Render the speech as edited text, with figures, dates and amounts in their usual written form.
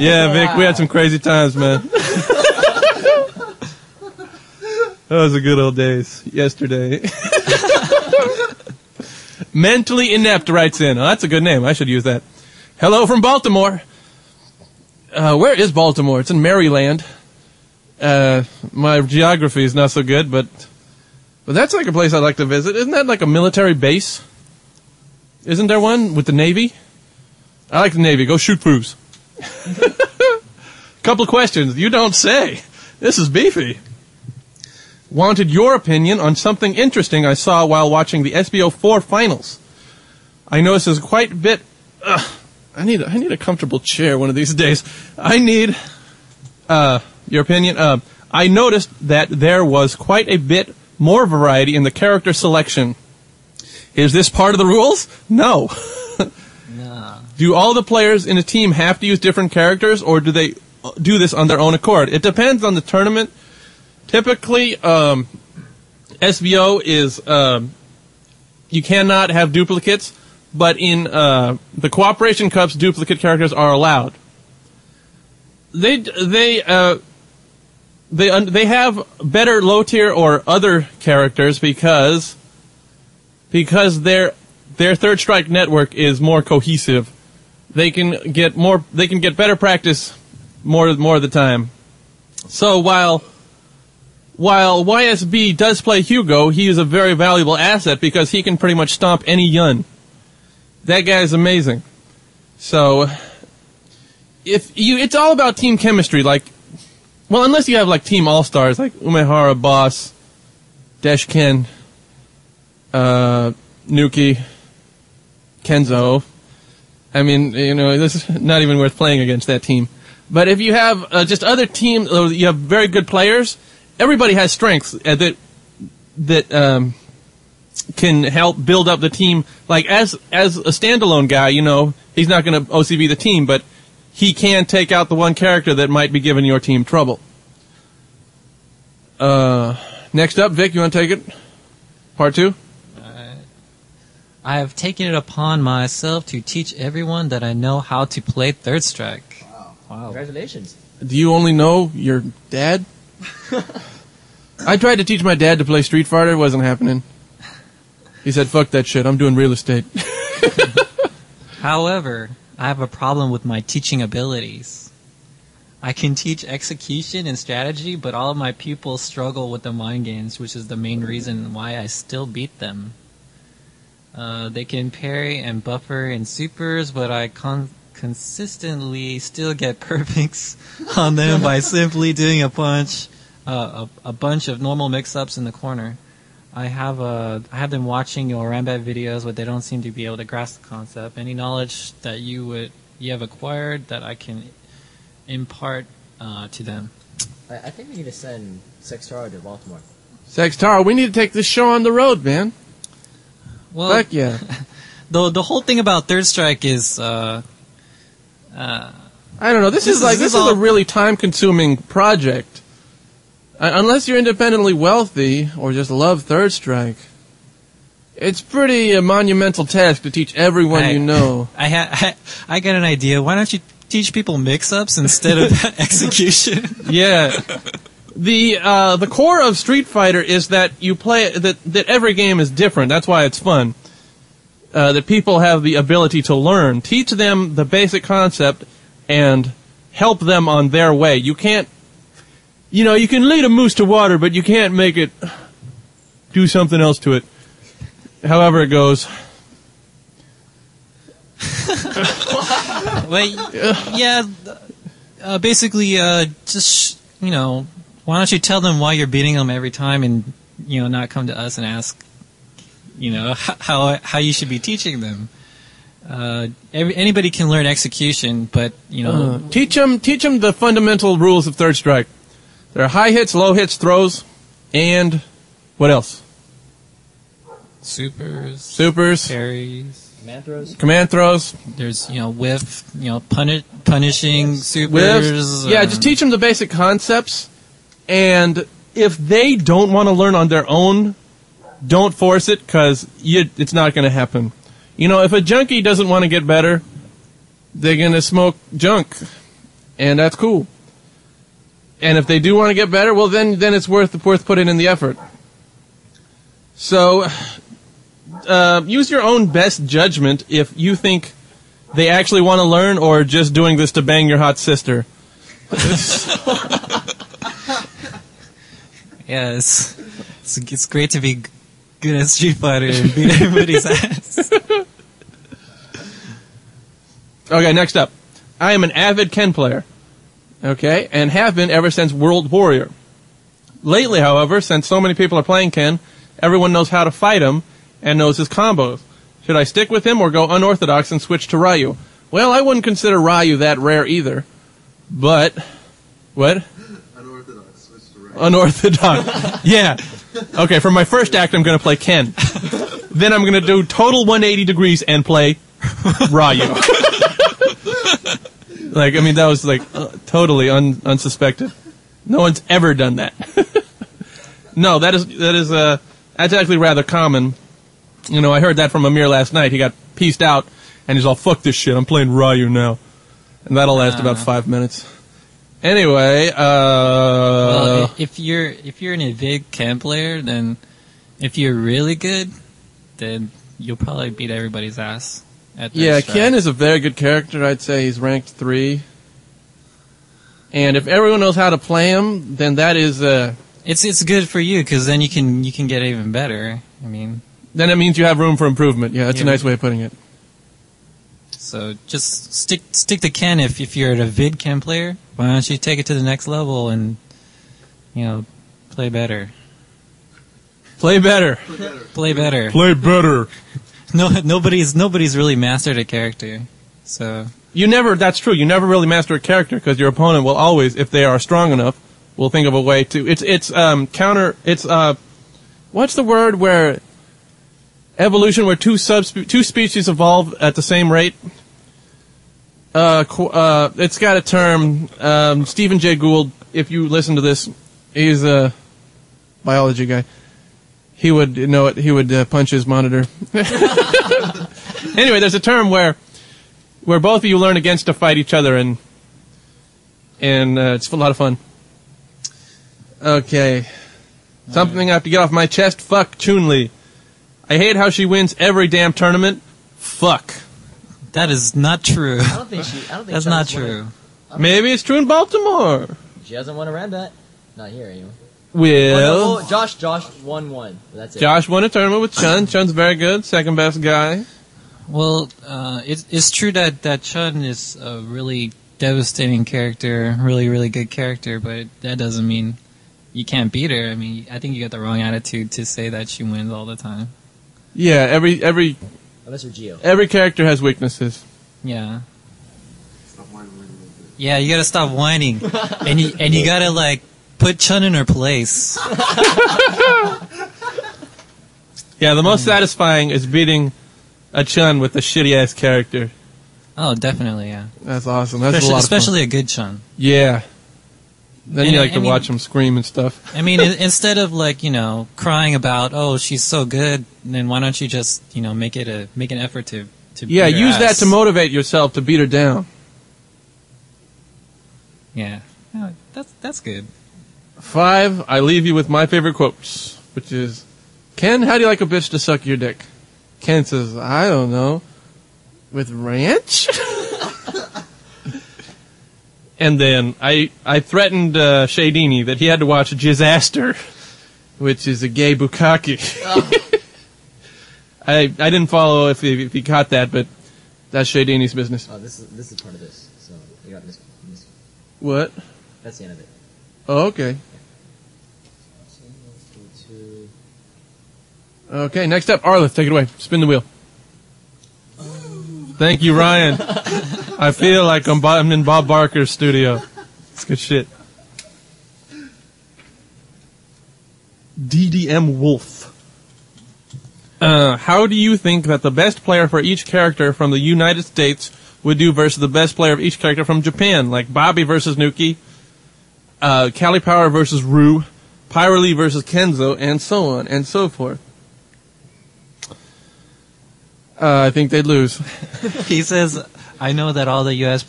Yeah, Vic, we had some crazy times, man. Those are good old days. Yesterday. Mentally Inept writes in. Oh, that's a good name. I should use that. Hello from Baltimore. Where is Baltimore? It's in Maryland. My geography is not so good, but that's like a place I'd like to visit. Isn't that like a military base? Isn't there one with the Navy? I like the Navy. Go shoot poos. Couple of questions. You don't say. This is beefy. Wanted your opinion on something interesting I saw while watching the SBO4 finals. I noticed there's quite a bit... I need a comfortable chair one of these days. I need your opinion. I noticed that there was quite a bit more variety in the character selection. Is this part of the rules? No. No. Do all the players in a team have to use different characters, or do they do this on their own accord? It depends on the tournament. Typically, SBO is you cannot have duplicates, but in the Cooperation Cups, duplicate characters are allowed. They have better low tier or other characters because their Third Strike network is more cohesive. They can get better practice more of the time. So while YSB does play Hugo, he is a very valuable asset because he can pretty much stomp any Yun. That guy is amazing. So it's all about team chemistry. Well, unless you have like team all-stars like Umehara, Boss, Deshken, Nuki, Kenzo. I mean, this is not even worth playing against that team. But if you have just other teams, you have very good players. Everybody has strengths that can help build up the team. Like as a standalone guy, he's not going to OCV the team, but he can take out the one character that might be giving your team trouble. Next up, Vic, you want to take it? Part 2? I have taken it upon myself to teach everyone that I know how to play Third Strike. Wow. Congratulations. Do you only know your dad? I tried to teach my dad to play Street Fighter. It wasn't happening. He said, fuck that shit. I'm doing real estate. However, I have a problem with my teaching abilities. I can teach execution and strategy, but all of my pupils struggle with the mind games, which is the main reason why I still beat them. They can parry and buffer in supers, but I consistently still get perfects on them by simply doing a bunch of normal mix-ups in the corner. I have them watching your Rambat videos, but they don't seem to be able to grasp the concept. Any knowledge that you have acquired that I can impart to them? I think we need to send Sextaro to Baltimore. Sextaro, we need to take this show on the road, man. Well, heck yeah. the whole thing about Third Strike is I don't know. This is a really time-consuming project. Unless you're independently wealthy or just love Third Strike, it's pretty a monumental task to teach everyone you know. I got an idea. Why don't you teach people mix-ups instead of execution? Yeah. The core of Street Fighter is that you play that every game is different. That's why it's fun. That people have the ability to learn. Teach them the basic concept and help them on their way. You can't, you can lead a moose to water, but you can't make it do something else to it. However it goes. Basically, just, why don't you tell them why you're beating them every time and, not come to us and ask, how you should be teaching them. Anybody can learn execution, but, teach them the fundamental rules of Third Strike. There are high hits, low hits, throws, and what else? Supers. Parries. Command throws. There's, whiff, punishing supers. Whiffs. Yeah, just teach them the basic concepts. And if they don't want to learn on their own, don't force it, because it's not going to happen. If a junkie doesn't want to get better, they're going to smoke junk. And that's cool. And if they do want to get better, well, then it's worth putting in the effort. So, use your own best judgment if you think they actually want to learn or just doing this to bang your hot sister. Yeah, it's great to be good at Street Fighter and beat everybody's ass. Okay, next up. I am an avid Ken player. Okay, and have been ever since World Warrior. Lately, however, since so many people are playing Ken, everyone knows how to fight him and knows his combos. Should I stick with him or go unorthodox and switch to Ryu? Well, I wouldn't consider Ryu that rare either. But, what? Unorthodox, switch to Ryu. Unorthodox. Yeah. Okay, for my first act, I'm going to play Ken. Then I'm going to do total 180 degrees and play Ryu. Like, I mean, that was like totally unsuspected. No one's ever done that. No, that's actually rather common. You know, I heard that from Amir last night. He got pieced out, and he's all, fuck this shit, I'm playing Ryu now. And that'll last about 5 minutes. Anyway, well, if you're an avid Ken player, then if you're really good, then you'll probably beat everybody's ass. Yeah, Ken is a very good character. I'd say he's ranked 3. And if everyone knows how to play him, then that is it's good for you because then you can get even better. I mean, then it means you have room for improvement. Yeah, that's a nice way of putting it. So just stick to Ken if you're an avid Ken player. Why don't you take it to the next level and play better? Play better. Play better. Play better. No, nobody's really mastered a character, so that's true. You never really master a character because your opponent will always, if they are strong enough, will think of a way to. What's the word where evolution, where two species evolve at the same rate? It's got a term. Stephen Jay Gould, if you listen to this, he's a biology guy. He would know it. He would punch his monitor. Anyway, there's a term where both of you learn against to fight each other, and it's a lot of fun. Okay, something I have to get off my chest. Fuck Chun-Li. I hate how she wins every damn tournament. Fuck. That is not true. I don't think that's not true. Maybe it's true in Baltimore. She hasn't won a Rambat. Not here anyway. Well, Josh won one. That's it. Josh won a tournament with Chun. Chun's very good, second best guy. Well, it's true that Chun is a really devastating character, really, really good character, but that doesn't mean you can't beat her. I mean, I think you got the wrong attitude to say that she wins all the time. Yeah, every unless you're Geo. Every character has weaknesses. Yeah. Yeah, you gotta stop whining, and you gotta put Chun in her place. Yeah, the most satisfying is beating a Chun with a shitty-ass character. Oh, definitely, yeah. That's awesome. That's a lot of fun. Especially a good Chun. Yeah. Then you like to watch him scream and stuff. I mean, instead of crying about, oh, she's so good, then why don't you just make an effort to beat her use ass. that to motivate yourself to beat her down. Yeah, that's good. 5, I leave you with my favorite quotes, which is, Ken, how do you like a bitch to suck your dick? Ken says, I don't know, with ranch? And then I threatened Shadini that he had to watch Jizaster, which is a gay bukkake. Oh. I didn't follow if he caught that, but that's Shadini's business. Oh, this is part of this. So you got this. What? That's the end of it. Oh, okay. Okay, next up, Arlith, take it away. Spin the wheel. Thank you, Ryan. I feel like I'm in Bob Barker's studio. It's good shit. DDM Wolf. How do you think that the best player for each character from the United States would do versus the best player of each character from Japan? Like Bobby versus Nuki, Cali Power versus Rue, Pyrolee versus Kenzo, and so on and so forth. I think they'd lose. He says, I know that all the U.S.